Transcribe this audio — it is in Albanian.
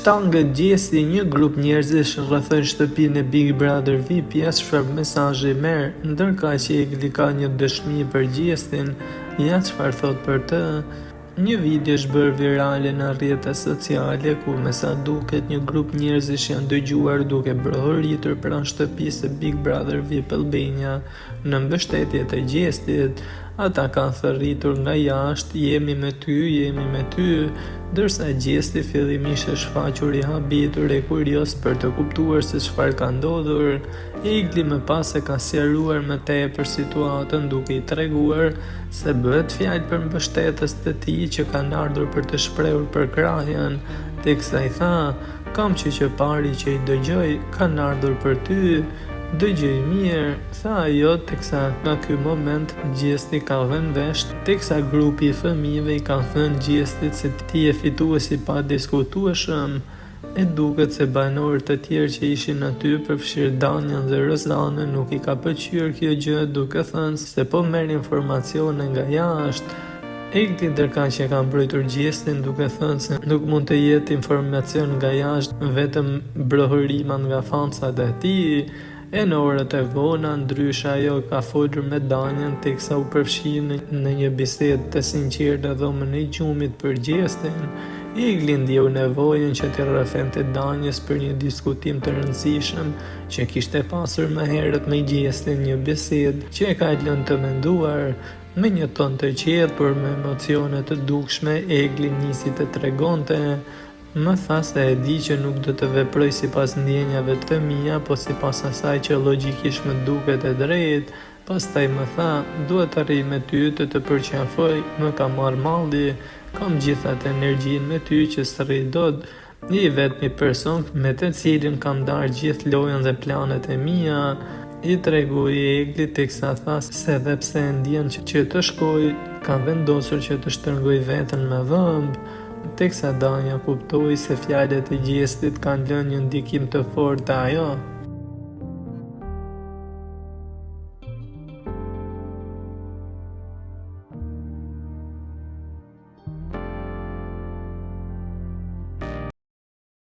Shtangët gjesti një grup njerëzish rrethojnë shtëpinë e Big Brother VIP jashtë çfarë mesazhi merr, ndërkaq që Egli ka një dëshmi për gjestin, ja çfarë thot për të. Një video është bërë virale në rrjetet sociale ku me sa duket një grup njerëzish janë dëgjuar duke brohuritur pranë shtëpisë së Big Brother VIP Albania në mbështetje të gjestit. Ata kanë thërritur nga jashtë, jemi me ty, dërsa gjesti fillimisht e shfaqur i habitur e kurioz për të kuptuar se çfarë ka ndodhur. Egli më pas e ka sqaruar më tepër situatën duke i treguar se bëhet fjalë për mbështetës të tij që kanë ardhur për të shprehur përkrahjen, teksa i tha: "Kam që pari që i dëgjoj, kanë ardhur për ty. Dëgjoj mirë", tha ajo, teksa në ky moment gjesti ka vënë vesh, teksa grupi i fëmijëve i kanë thënë gjestit se ti je fituesi pa diskutueshëm. E duket se banorët të tjerë që ishin aty, përfshirë Daniel dhe Rozanën, nuk i ka pëlqyer kjo gjë, duke thënë se po merr informacione nga jashtë. Egli ndërkaq që ka mbrojtur gjestin duke thënë se nuk mund të jetë informacion nga jashtë, vetëm brohërimat nga fansat e tij. E në orët e vona, ndryshe ajo ka folur me Daniel, teksa u përfshi në një bisedë të sinqertë në dhomën e gjumit për gjestin. Egli ndjeu nevojën që t'i rrethente Daniels për një diskutim të rëndësishëm që kishte pasur më herët me gjestin, një bisedë që e ka lënë të menduar. Me një ton të qetë, por me emocione të dukshme, Egli nisi të tregonte: "Më tha se e di që nuk do të veproj sipas ndjenjave të mia, po sipas asaj që logjikisht më duket e drejtë. Pastaj më tha, duhet të rri me ty, të përqafoj, më ka marrë malli, kam gjithatë energjinë me ty që s'rri dot. Je i vetmi person me të cilin kam ndarë gjithë lojën dhe planet e mia", i tregoi Egli, teksa tha se edhe pse e ndjen që të shkoj, ka vendosur që të shtrëngoj veten me vëmb. Teksa Danja kuptoi se fjalët e gjestit kanë lënë një ndikim të fortë te ajo.